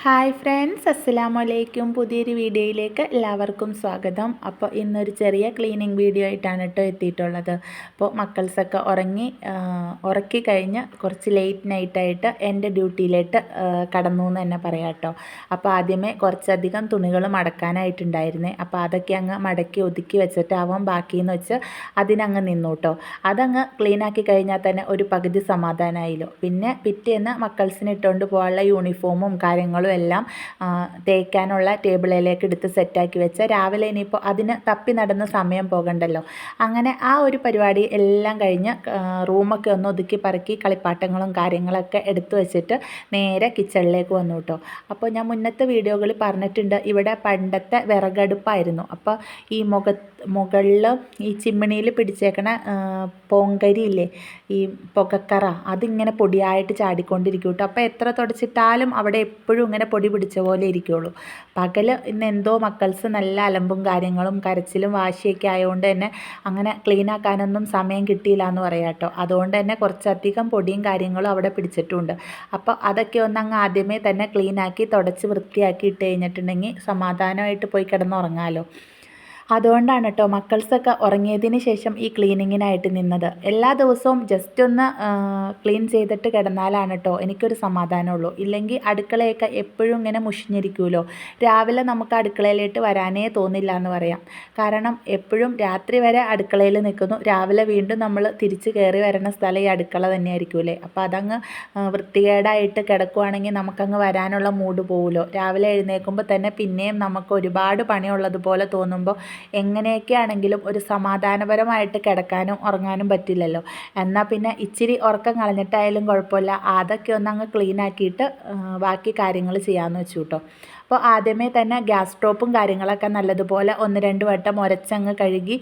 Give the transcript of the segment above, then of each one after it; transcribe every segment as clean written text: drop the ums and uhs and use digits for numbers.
Hi friends, അസ്സലാമലൈക്കും. പുതിയൊരു വീഡിയോയിലേക്ക് എല്ലാവർക്കും സ്വാഗതം. അപ്പോൾ ഇന്നൊരു ചെറിയ ക്ലീനിങ് വീഡിയോ ആയിട്ടാണ് കേട്ടോ എത്തിയിട്ടുള്ളത്. അപ്പോൾ മക്കൾസൊക്കെ ഉറക്കി കഴിഞ്ഞ് കുറച്ച് ലേറ്റ് നൈറ്റായിട്ട് എൻ്റെ ഡ്യൂട്ടിയിലേക്ക് കടന്നു എന്ന് തന്നെ പറയാം കേട്ടോ. അപ്പോൾ ആദ്യമേ കുറച്ചധികം തുണികൾ മടക്കാനായിട്ടുണ്ടായിരുന്നേ. അപ്പോൾ അതൊക്കെ അങ്ങ് മടക്കി ഒതുക്കി വെച്ചിട്ടാവാം ബാക്കിയെന്ന് വെച്ച് അതിനങ്ങ് നിന്നു കേട്ടോ. അതങ്ങ് ക്ലീനാക്കി കഴിഞ്ഞാൽ തന്നെ ഒരു പകുതി സമാധാനമായില്ലോ. പിന്നെ പിറ്റേന്ന് മക്കൾസിന് ഇട്ടുകൊണ്ട് പോകാനുള്ള യൂണിഫോമും കാര്യങ്ങളും എല്ലാം തേക്കാനുള്ള ടേബിളിലേക്ക് എടുത്ത് സെറ്റാക്കി വെച്ച് രാവിലെ ഇനിയിപ്പോൾ അതിന് തപ്പി നടന്ന് സമയം പോകണ്ടല്ലോ. അങ്ങനെ ആ ഒരു പരിപാടി എല്ലാം കഴിഞ്ഞ് റൂമൊക്കെ ഒന്ന് ഒതുക്കി പറക്കി കളിപ്പാട്ടങ്ങളും കാര്യങ്ങളൊക്കെ എടുത്തു വെച്ചിട്ട് നേരെ കിച്ചണിലേക്ക് വന്നു കേട്ടോ. അപ്പോൾ ഞാൻ മുന്നത്തെ വീഡിയോകളിൽ പറഞ്ഞിട്ടുണ്ട്, ഇവിടെ പണ്ടത്തെ വിറകടുപ്പായിരുന്നു. അപ്പോൾ ഈ മുകളിൽ ഈ ചിമ്മിണിയിൽ പിടിച്ചേക്കണ പോങ്കരി ഇല്ലേ, ഈ പുകക്കറ, അതിങ്ങനെ പൊടിയായിട്ട് ചാടിക്കൊണ്ടിരിക്കും കേട്ടോ. അപ്പോൾ എത്ര തുടച്ചിട്ടാലും അവിടെ എപ്പോഴും ഇങ്ങനെ പൊടി പിടിച്ച പോലെ ഇരിക്കുകയുള്ളൂ. പകൽ ഇന്ന് എന്തോ മക്കൾസ് നല്ല അലമ്പും കാര്യങ്ങളും കരച്ചിലും വാശിയൊക്കെ ആയതുകൊണ്ട് തന്നെ അങ്ങനെ ക്ലീനാക്കാനൊന്നും സമയം കിട്ടിയില്ല എന്ന് പറയാം കേട്ടോ. അതുകൊണ്ട് തന്നെ കുറച്ചധികം പൊടിയും കാര്യങ്ങളും അവിടെ പിടിച്ചിട്ടുണ്ട്. അപ്പോൾ അതൊക്കെ ഒന്ന് അങ്ങ് ആദ്യമേ തന്നെ ക്ലീനാക്കി തുടച്ച് വൃത്തിയാക്കി ഇട്ട് കഴിഞ്ഞിട്ടുണ്ടെങ്കിൽ സമാധാനമായിട്ട് പോയി കിടന്നുറങ്ങാമല്ലോ. അതുകൊണ്ടാണ് കേട്ടോ മക്കൾസൊക്കെ ഉറങ്ങിയതിന് ശേഷം ഈ ക്ലീനിങ്ങിനായിട്ട് നിന്നത്. എല്ലാ ദിവസവും ജസ്റ്റ് ഒന്ന് ക്ലീൻ ചെയ്തിട്ട് കിടന്നാലാണ് കേട്ടോ എനിക്കൊരു സമാധാനമുള്ളൂ. ഇല്ലെങ്കിൽ അടുക്കളയൊക്കെ എപ്പോഴും ഇങ്ങനെ മുഷിഞ്ഞിരിക്കുമല്ലോ. രാവിലെ നമുക്ക് അടുക്കളയിലേക്ക് വരാനേ തോന്നില്ല എന്ന് പറയാം. കാരണം എപ്പോഴും രാത്രി വരെ അടുക്കളയിൽ നിൽക്കുന്നു, രാവിലെ വീണ്ടും നമ്മൾ തിരിച്ച് കയറി വരുന്ന സ്ഥലം ഈ അടുക്കള തന്നെയായിരിക്കുമല്ലേ. അപ്പോൾ അതങ്ങ് വൃത്തികേടായിട്ട് കിടക്കുവാണെങ്കിൽ നമുക്കങ്ങ് വരാനുള്ള മൂഡ് പോകുമല്ലോ. രാവിലെ എഴുന്നേൽക്കുമ്പോൾ തന്നെ പിന്നെയും നമുക്ക് ഒരുപാട് പണിയുള്ളതുപോലെ തോന്നുമ്പോൾ എങ്ങനെയൊക്കെ ആണെങ്കിലും ഒരു സമാധാനപരമായിട്ട് കിടക്കാനും ഉറങ്ങാനും പറ്റില്ലല്ലോ. എന്നാൽ പിന്നെ ഇച്ചിരി ഉറക്കം കളഞ്ഞിട്ടായാലും കുഴപ്പമില്ല, അതൊക്കെ ഒന്ന് അങ്ങ് ക്ലീൻ ആക്കിയിട്ട് ബാക്കി കാര്യങ്ങൾ ചെയ്യാമെന്ന് വെച്ചു കേട്ടോ. അപ്പോൾ ആദ്യമേ തന്നെ ഗ്യാസ് സ്റ്റോപ്പും കാര്യങ്ങളൊക്കെ നല്ലതുപോലെ 1-2 വട്ടം ഉരച്ചങ്ങ് കഴുകി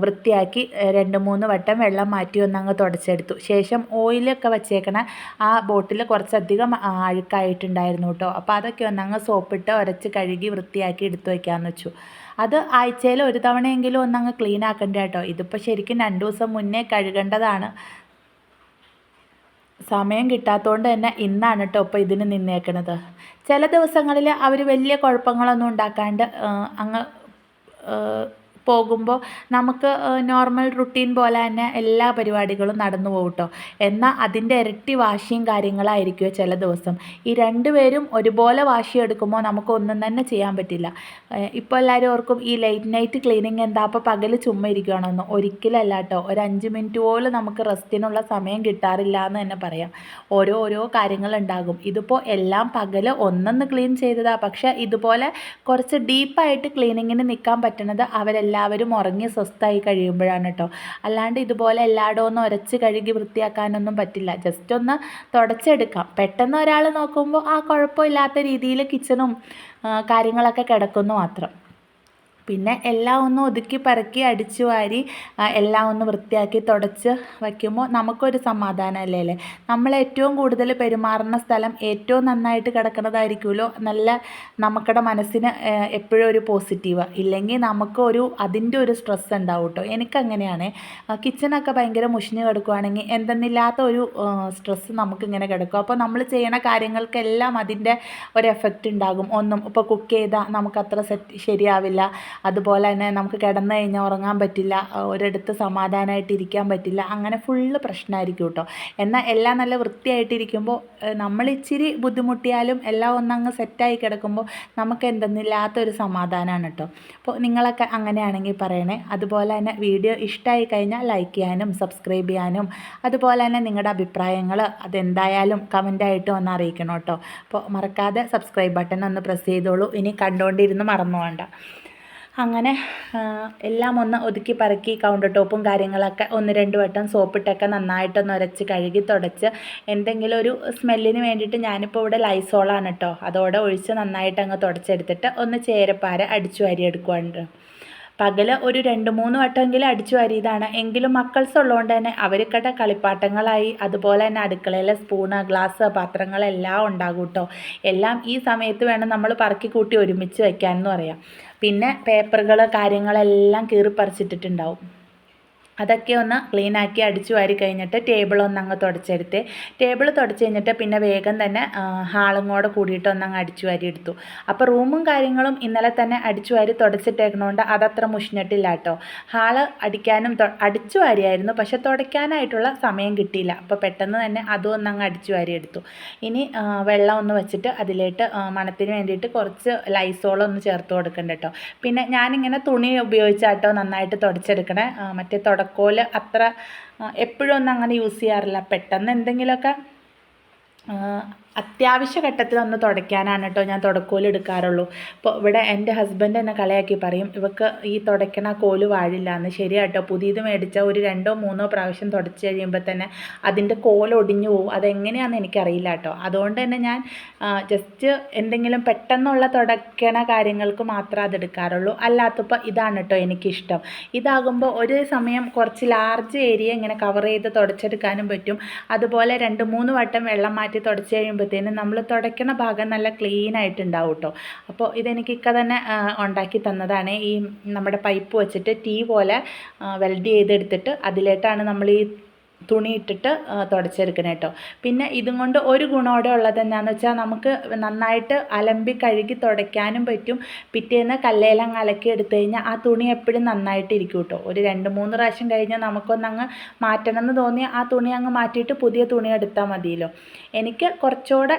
വൃത്തിയാക്കി 2-3 വട്ടം വെള്ളം മാറ്റി ഒന്നങ്ങ് തുടച്ചെടുത്തു. ശേഷം ഓയിലൊക്കെ വച്ചേക്കണ ആ ബോട്ടിൽ കുറച്ചധികം അഴുക്കായിട്ടുണ്ടായിരുന്നു കേട്ടോ. അപ്പോൾ അതൊക്കെ ഒന്നങ്ങ് സോപ്പിട്ട് ഉരച്ച് കഴുകി വൃത്തിയാക്കി എടുത്തു വയ്ക്കാമെന്ന് വെച്ചു. അത് ആഴ്ചയിൽ ഒരു തവണയെങ്കിലും ഒന്നങ്ങ് ക്ലീൻ ആക്കണ്ട കേട്ടോ. ഇതിപ്പോൾ ശരിക്കും 2 ദിവസം മുന്നേ കഴുകേണ്ടതാണ്. സമയം കിട്ടാത്തതുകൊണ്ട് തന്നെ ഇന്നാണ് കേട്ടോ ഇപ്പോൾ ഇതിന് നിന്നേക്കണത്. ചില ദിവസങ്ങളിൽ അവർ വലിയ കുഴപ്പങ്ങളൊന്നും ഉണ്ടാക്കാണ്ട് അങ്ങ് പോകുമ്പോൾ നമുക്ക് നോർമൽ റുട്ടീൻ പോലെ തന്നെ എല്ലാ പരിപാടികളും നടന്നു പോകും കേട്ടോ. എന്നാൽ അതിൻ്റെ ഇരട്ടി വാശിയും കാര്യങ്ങളായിരിക്കുമോ ചില ദിവസം. ഈ 2 പേരും ഒരുപോലെ വാശി എടുക്കുമ്പോൾ നമുക്ക് ഒന്നും തന്നെ ചെയ്യാൻ പറ്റില്ല. ഇപ്പോൾ എല്ലാവരും ഓർക്കും ഈ ലേറ്റ് നൈറ്റ് ക്ലീനിങ് എന്താ അപ്പോൾ പകൽ ചുമ്മാ ഇരിക്കുകയാണെന്ന്. ഒരിക്കലല്ല കേട്ടോ. ഒരു 5 മിനിറ്റ് പോലും നമുക്ക് റെസ്റ്റിനുള്ള സമയം കിട്ടാറില്ല എന്ന് തന്നെ പറയാം. ഓരോ കാര്യങ്ങളുണ്ടാകും. ഇതിപ്പോൾ എല്ലാം പകൽ ഒന്നൊന്ന് ക്ലീൻ ചെയ്തതാണ്. പക്ഷേ ഇതുപോലെ കുറച്ച് ഡീപ്പായിട്ട് ക്ലീനിങ്ങിന് നിൽക്കാൻ പറ്റുന്നത് അവരെല്ലാവരും ഉറങ്ങി സ്വസ്ഥമായി കഴിയുമ്പോഴാണ് കേട്ടോ. അല്ലാണ്ട് ഇതുപോലെ എല്ലായിടവും ഒന്ന് ഉരച്ച് കഴുകി വൃത്തിയാക്കാനൊന്നും പറ്റില്ല. ജസ്റ്റ് ഒന്ന് തുടച്ചെടുക്കാം. പെട്ടെന്ന് ഒരാൾ നോക്കുമ്പോൾ ആ കുഴപ്പമില്ലാത്ത രീതിയിൽ കിച്ചണും കാര്യങ്ങളൊക്കെ കിടക്കുന്നു മാത്രം. പിന്നെ എല്ലാം ഒന്ന് ഒതുക്കി പറക്കി അടിച്ചു വാരി എല്ലാം ഒന്ന് വൃത്തിയാക്കി തുടച്ച് വയ്ക്കുമ്പോൾ നമുക്കൊരു സമാധാനമല്ലേ അല്ലേ. നമ്മൾ ഏറ്റവും കൂടുതൽ പെരുമാറുന്ന സ്ഥലം ഏറ്റവും നന്നായിട്ട് കിടക്കുന്നതായിരിക്കുമല്ലോ. നല്ല നമുക്കുടെ മനസ്സിന് എപ്പോഴും ഒരു പോസിറ്റീവ്. ഇല്ലെങ്കിൽ നമുക്ക് അതിൻ്റെ ഒരു സ്ട്രെസ് ഉണ്ടാവും കേട്ടോ. എനിക്കങ്ങനെയാണ്. കിച്ചണൊക്കെ ഭയങ്കര മുഷിഞ്ഞ് കിടക്കുകയാണെങ്കിൽ എന്തെന്നില്ലാത്ത ഒരു സ്ട്രെസ്സ് നമുക്കിങ്ങനെ കിടക്കും. അപ്പോൾ നമ്മൾ ചെയ്യണ കാര്യങ്ങൾക്കെല്ലാം അതിൻ്റെ ഒരു എഫക്റ്റ് ഉണ്ടാകും. ഇപ്പോൾ കുക്ക് ചെയ്താൽ നമുക്കത്ര ശരിയാവില്ല. അതുപോലെ തന്നെ നമുക്ക് കിടന്നു കഴിഞ്ഞാൽ ഉറങ്ങാൻ പറ്റില്ല, ഒരിടത്ത് സമാധാനമായിട്ട് ഇരിക്കാൻ പറ്റില്ല. അങ്ങനെ ഫുള്ള് പ്രശ്നമായിരിക്കും കേട്ടോ. എന്നാൽ എല്ലാം നല്ല വൃത്തിയായിട്ടിരിക്കുമ്പോൾ നമ്മൾ ഇച്ചിരി ബുദ്ധിമുട്ടിയാലും എല്ലാം ഒന്നങ്ങ് സെറ്റായി കിടക്കുമ്പോൾ നമുക്ക് എന്തെന്നില്ലാത്തൊരു സമാധാനമാണ് കേട്ടോ. അപ്പോൾ നിങ്ങളൊക്കെ അങ്ങനെയാണെങ്കിൽ പറയണേ. അതുപോലെ തന്നെ വീഡിയോ ഇഷ്ടമായി കഴിഞ്ഞാൽ ലൈക്ക് ചെയ്യാനും സബ്സ്ക്രൈബ് ചെയ്യാനും അതുപോലെ തന്നെ നിങ്ങളുടെ അഭിപ്രായങ്ങൾ അതെന്തായാലും കമൻ്റായിട്ട് ഒന്ന് അറിയിക്കണം കേട്ടോ. അപ്പോൾ മറക്കാതെ സബ്സ്ക്രൈബ് ബട്ടൺ ഒന്ന് പ്രസ് ചെയ്തോളൂ. ഇനി കണ്ടുകൊണ്ടിരുന്ന് മറന്നു വേണ്ട. അങ്ങനെ എല്ലാം ഒന്ന് ഒതുക്കി പറക്കി കൗണ്ടർ ടോപ്പും കാര്യങ്ങളൊക്കെ 1-2 വട്ടം സോപ്പിട്ടൊക്കെ നന്നായിട്ടൊന്ന് ഉരച്ച് കഴുകി തുടച്ച് എന്തെങ്കിലും ഒരു സ്മെല്ലിന് വേണ്ടിയിട്ട് ഞാനിപ്പോൾ ഇവിടെ ലൈസോളാണ് കേട്ടോ. അതോടെ ഒഴിച്ച് നന്നായിട്ട് അങ്ങ് തുടച്ചെടുത്തിട്ട് ഒന്ന് ചേരപ്പാര അടിച്ചു വാരി എടുക്കുവാണ്ട്. പകൽ ഒരു 2-3 വട്ടമെങ്കിലും അടിച്ചു വാരിയതാണ്. എങ്കിലും മക്കൾസ് ഉള്ളതുകൊണ്ട് തന്നെ അവർക്കടെ കളിപ്പാട്ടങ്ങളായി അതുപോലെ തന്നെ അടുക്കളയിലെ സ്പൂണ് ഗ്ലാസ് പാത്രങ്ങളെല്ലാം ഉണ്ടാകും കേട്ടോ. എല്ലാം ഈ സമയത്ത് വേണം നമ്മൾ പറക്കി കൂട്ടി ഒരുമിച്ച് വയ്ക്കാനെന്ന് പറയാം. പിന്നെ പേപ്പറുകൾ കാര്യങ്ങളെല്ലാം കീറിപ്പറിച്ചിട്ടിട്ടുണ്ടാവും. അതൊക്കെ ഒന്ന് ക്ലീനാക്കി അടിച്ചു വാരി കഴിഞ്ഞിട്ട് ടേബിൾ ഒന്നങ്ങ് തുടച്ചെടുത്ത് ടേബിൾ തുടച്ച് കഴിഞ്ഞിട്ട് പിന്നെ വേഗം തന്നെ ഹാളും കൂടെ കൂടിയിട്ട് ഒന്നങ്ങ് അടിച്ചു വാരി എടുത്തു. അപ്പോൾ റൂമും കാര്യങ്ങളും ഇന്നലെ തന്നെ അടിച്ചു വാരി തുടച്ചിട്ടേക്കണോണ്ട് അതത്ര മുഷിഞ്ഞിട്ടില്ല കേട്ടോ. ഹാള് അടിക്കാനും അടിച്ചു വാരിയായിരുന്നു, പക്ഷെ തുടയ്ക്കാനായിട്ടുള്ള സമയം കിട്ടിയില്ല. അപ്പോൾ പെട്ടെന്ന് തന്നെ അതും ഒന്നങ്ങ് അടിച്ചു വാരി എടുത്തു. ഇനി വെള്ളം ഒന്ന് വെച്ചിട്ട് അതിലേട്ട് മണത്തിന് വേണ്ടിയിട്ട് കുറച്ച് ലൈസോൾ ഒന്ന് ചേർത്ത് കൊടുക്കണ്ട കേട്ടോ. പിന്നെ ഞാനിങ്ങനെ തുണി ഉപയോഗിച്ചാട്ടോ നന്നായിട്ട് തുടച്ചെടുക്കണേ. മറ്റേ തുടക്കോല് അത്ര എപ്പോഴും ഒന്നും അങ്ങനെ യൂസ് ചെയ്യാറില്ല. പെട്ടെന്ന് എന്തെങ്കിലുമൊക്കെ അത്യാവശ്യ ഘട്ടത്തിൽ ഒന്ന് തുടയ്ക്കാനാണ് കേട്ടോ ഞാൻ തുടക്കോല് എടുക്കാറുള്ളൂ. ഇപ്പോൾ ഇവിടെ എൻ്റെ ഹസ്ബൻഡ് എന്നെ കളയാക്കി പറയും, ഇവക്ക് ഈ തുടയ്ക്കണ കോല് വാഴില്ല എന്ന്. ശരിയാട്ടോ, പുതിയത് മേടിച്ച ഒരു 2 or 3 പ്രാവശ്യം തുടച്ച് കഴിയുമ്പോൾ തന്നെ അതിൻ്റെ കോല് ഒടിഞ്ഞു പോകും. അതെങ്ങനെയാണെന്ന് എനിക്കറിയില്ല കേട്ടോ. അതുകൊണ്ട് തന്നെ ഞാൻ ജസ്റ്റ് എന്തെങ്കിലും പെട്ടെന്നുള്ള തുടയ്ക്കണ കാര്യങ്ങൾക്ക് മാത്രമേ അതെടുക്കാറുള്ളൂ. അല്ലാത്തപ്പോൾ ഇതാണ് കേട്ടോ എനിക്കിഷ്ടം. ഇതാകുമ്പോൾ ഒരു സമയം കുറച്ച് ലാർജ് ഏരിയ ഇങ്ങനെ കവർ ചെയ്ത് തുടച്ചെടുക്കാനും പറ്റും. അതുപോലെ 2-3 വട്ടം വെള്ളം മാറ്റി തുടച്ച് കഴിയുമ്പോഴത്തേനും നമ്മൾ തുടയ്ക്കണ ഭാഗം നല്ല ക്ലീൻ ആയിട്ടുണ്ടാവും കേട്ടോ. അപ്പോൾ ഇതെനിക്ക് ഇക്ക തന്നെ ഉണ്ടാക്കി തന്നതാണ്. ഈ നമ്മുടെ പൈപ്പ് വെച്ചിട്ട് ടീ പോലെ വെൽഡ് ചെയ്തെടുത്തിട്ട് അതിലേട്ടാണ് നമ്മൾ ഈ തുണി ഇട്ടിട്ട് തുടച്ചെടുക്കണം കേട്ടോ. പിന്നെ ഇതും കൊണ്ട് ഒരു ഗുണോടെ ഉള്ളത് എന്താണെന്ന് വെച്ചാൽ നമുക്ക് നന്നായിട്ട് അലമ്പി കഴുകി തുടയ്ക്കാനും പറ്റും. പിറ്റേന്ന് കല്ലേലം അലക്കി എടുത്തു കഴിഞ്ഞാൽ ആ തുണി എപ്പോഴും നന്നായിട്ട് ഇരിക്കും കേട്ടോ. ഒരു 2-3 പ്രാവശ്യം കഴിഞ്ഞാൽ നമുക്കൊന്നങ്ങ് മാറ്റണം എന്ന് തോന്നി ആ തുണി അങ്ങ് മാറ്റിയിട്ട് പുതിയ തുണി എടുത്താൽ മതിയല്ലോ. എനിക്ക് കുറച്ചുകൂടെ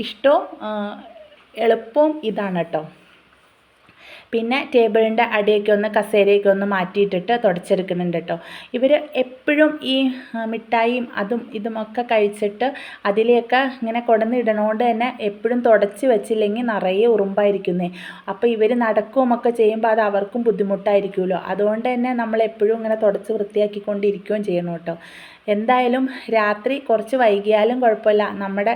ഇഷ്ടവും എളുപ്പവും ഇതാണ് കേട്ടോ. പിന്നെ ടേബിളിൻ്റെ അടിയൊക്കെ ഒന്ന് കസേരയൊക്കെ ഒന്ന് മാറ്റിയിട്ടിട്ട് തുടച്ചെടുക്കുന്നുണ്ട് കേട്ടോ. ഇവർ എപ്പോഴും ഈ മിഠായിയും അതും ഇതുമൊക്കെ കഴിച്ചിട്ട് അതിലേക്ക് ഇങ്ങനെ കൊണ്ടുവന്നിടണോണ്ട് തന്നെ എപ്പോഴും തുടച്ച് വെച്ചില്ലെങ്കിൽ നിറയെ ഉറുമ്പായിരിക്കുന്നേ. അപ്പോൾ ഇവർ നടക്കുകയൊക്കെ ചെയ്യുമ്പോൾ അത് അവർക്കും ബുദ്ധിമുട്ടായിരിക്കുമല്ലോ. അതുകൊണ്ട് തന്നെ നമ്മൾ എപ്പോഴും ഇങ്ങനെ തുടച്ച് വൃത്തിയാക്കിക്കൊണ്ടിരിക്കുകയും ചെയ്യണം കേട്ടോ. എന്തായാലും രാത്രി കുറച്ച് വൈകിയാലും കുഴപ്പമില്ല, നമ്മുടെ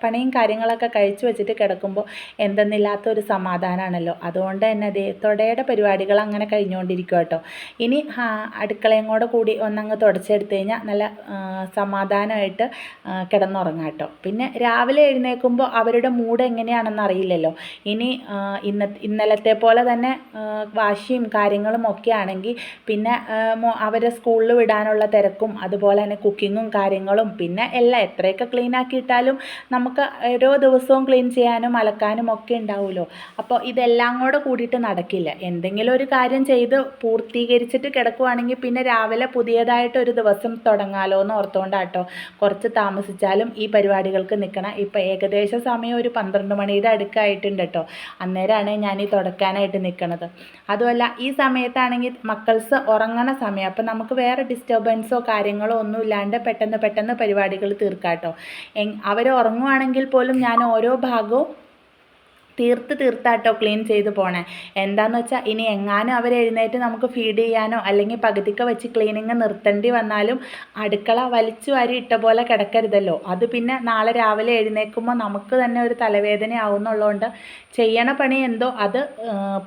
പണിയും കാര്യങ്ങളൊക്കെ കഴിച്ചു വെച്ചിട്ട് കിടക്കുമ്പോൾ എന്തെന്നില്ലാത്തൊരു സമാധാനമാണല്ലോ. അതുകൊണ്ട് തന്നെ തുടയുടെ പരിപാടികൾ അങ്ങനെ കഴിഞ്ഞുകൊണ്ടിരിക്കും കേട്ടോ. ഇനി അടുക്കളയും കൂടി ഒന്നങ്ങ് തുടച്ചെടുത്ത് കഴിഞ്ഞാൽ നല്ല സമാധാനമായിട്ട് കിടന്നുറങ്ങാം കേട്ടോ. പിന്നെ രാവിലെ എഴുന്നേൽക്കുമ്പോൾ അവരുടെ മൂഡ് എങ്ങനെയാണെന്ന് അറിയില്ലല്ലോ. ഇനി ഇന്നലത്തെ പോലെ തന്നെ വാശിയും കാര്യങ്ങളും ഒക്കെ ആണെങ്കിൽ പിന്നെ അവരെ സ്കൂളിൽ വിടാനുള്ള തിരക്കും അതുപോലെ തന്നെ കുക്കിങ്ങും കാര്യങ്ങളും പിന്നെ എല്ലാം എത്രയൊക്കെ ക്ലീൻ ആക്കിയിട്ടാലും നമുക്ക് ഓരോ ദിവസവും ക്ലീൻ ചെയ്യാനും അലക്കാനും ഒക്കെ ഉണ്ടാവുമല്ലോ. അപ്പോൾ ഇതെല്ലാം കൂടിയിട്ട് നടക്കില്ല. എന്തെങ്കിലും ഒരു കാര്യം ചെയ്ത് പൂർത്തീകരിച്ചിട്ട് കിടക്കുവാണെങ്കിൽ പിന്നെ രാവിലെ പുതിയതായിട്ട് ഒരു ദിവസം തുടങ്ങാലോ എന്ന് ഓർത്തുകൊണ്ടാട്ടോ കുറച്ച് താമസിച്ചാലും ഈ പരിപാടികൾക്ക് നിൽക്കണം. ഇപ്പോൾ ഏകദേശം സമയം ഒരു 12 മണിയുടെ അടുക്കായിട്ടുണ്ട് കേട്ടോ. അന്നേരമാണ് ഞാൻ ഈ തുടക്കാനായിട്ട് നിൽക്കുന്നത്. അതുമല്ല ഈ സമയത്താണെങ്കിൽ മക്കൾസ് ഉറങ്ങണ സമയം. അപ്പോൾ നമുക്ക് വേറെ ഡിസ്റ്റർബൻസോ കാര്യങ്ങളോ ഒന്നും ഇല്ലാണ്ട് പെട്ടെന്ന് പരിപാടികൾ തീർക്കാം കേട്ടോ. അവർ ഉറങ്ങുവാണെങ്കിൽ പോലും ഞാൻ ഓരോ ഭാഗവും തീർത്താട്ടോ ക്ലീൻ ചെയ്ത് പോണേ. എന്താണെന്ന് വെച്ചാൽ ഇനി എങ്ങാനും അവർ എഴുന്നേറ്റ് നമുക്ക് ഫീഡ് ചെയ്യാനോ അല്ലെങ്കിൽ പകുതിക്ക് വെച്ച് ക്ലീനിങ് നിർത്തേണ്ടി വന്നാലും അടുക്കള വലിച്ചു വാരി ഇട്ട പോലെ കിടക്കരുതല്ലോ. അത് പിന്നെ നാളെ രാവിലെ എഴുന്നേൽക്കുമ്പോൾ നമുക്ക് തന്നെ ഒരു തലവേദന ആവുന്നുള്ളതുകൊണ്ട് ചെയ്യണ പണി എന്തോ അത്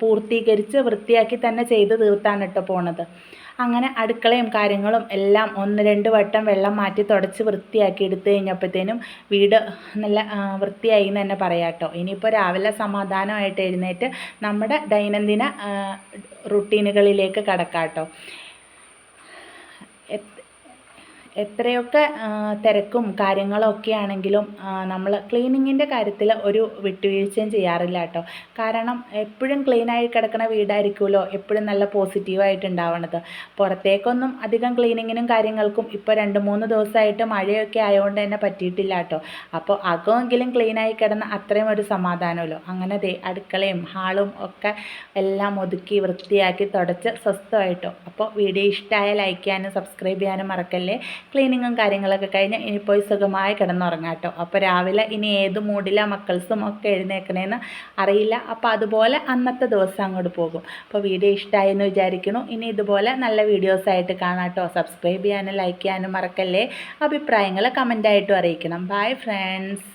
പൂർത്തീകരിച്ച് വൃത്തിയാക്കി തന്നെ ചെയ്ത് തീർത്താണ് കേട്ടോ പോണത്. അങ്ങനെ അടുക്കളയും കാര്യങ്ങളും എല്ലാം 1-2 വട്ടം വെള്ളം മാറ്റി തുടച്ച് വൃത്തിയാക്കി എടുത്തു കഴിഞ്ഞപ്പോഴത്തേനും വീട് നല്ല വൃത്തിയായി എന്ന് തന്നെ പറയാം കേട്ടോ. ഇനിയിപ്പോൾ രാവിലെ സമാധാനമായിട്ട് എഴുന്നേറ്റ് നമ്മുടെ ദൈനംദിന റുട്ടീനുകളിലേക്ക് കടക്കാം കേട്ടോ. എത്രയൊക്കെ തിരക്കും കാര്യങ്ങളൊക്കെ ആണെങ്കിലും നമ്മൾ ക്ലീനിങ്ങിൻ്റെ കാര്യത്തിൽ ഒരു വിട്ടുവീഴ്ചയും ചെയ്യാറില്ല കേട്ടോ. കാരണം എപ്പോഴും ക്ലീനായി കിടക്കുന്ന വീടായിരിക്കുമല്ലോ എപ്പോഴും നല്ല പോസിറ്റീവായിട്ട് ഉണ്ടാവണത്. പുറത്തേക്കൊന്നും അധികം ക്ലീനിങ്ങിനും കാര്യങ്ങൾക്കും ഇപ്പോൾ 2-3 ദിവസമായിട്ട് മഴയൊക്കെ ആയതുകൊണ്ട് തന്നെ പറ്റിയിട്ടില്ല കേട്ടോ. അപ്പോൾ അകമെങ്കിലും ക്ലീനായി കിടന്ന അത്രയും ഒരു സമാധാനമല്ലോ. അങ്ങനെ അടുക്കളയും ഹാളും ഒക്കെ എല്ലാം ഒതുക്കി വൃത്തിയാക്കി തുടച്ച് സ്വസ്ഥമായിട്ടോ. അപ്പോൾ വീഡിയോ ഇഷ്ടമായ ലൈക്ക് ചെയ്യാനും സബ്സ്ക്രൈബ് ചെയ്യാനും മറക്കല്ലേ. ക്ലീനിങ്ങും കാര്യങ്ങളൊക്കെ കഴിഞ്ഞ് ഇനി പോയി സുഖമായി കിടന്നുറങ്ങാം കേട്ടോ. അപ്പോൾ രാവിലെ ഇനി ഏത് മൂഡിലാണ് മക്കൾസും ഒക്കെ എഴുന്നേക്കണേന്ന് അറിയില്ല. അപ്പോൾ അതുപോലെ അന്നത്തെ ദിവസം അങ്ങോട്ട് പോകും. അപ്പോൾ വീഡിയോ ഇഷ്ടമായി എന്ന് വിചാരിക്കുന്നു. ഇനി ഇതുപോലെ നല്ല വീഡിയോസായിട്ട് കാണാം കേട്ടോ. സബ്സ്ക്രൈബ് ചെയ്യാനും ലൈക്ക് ചെയ്യാനും മറക്കല്ലേ. അഭിപ്രായങ്ങൾ കമൻ്റായിട്ടും അറിയിക്കണം. Bye friends.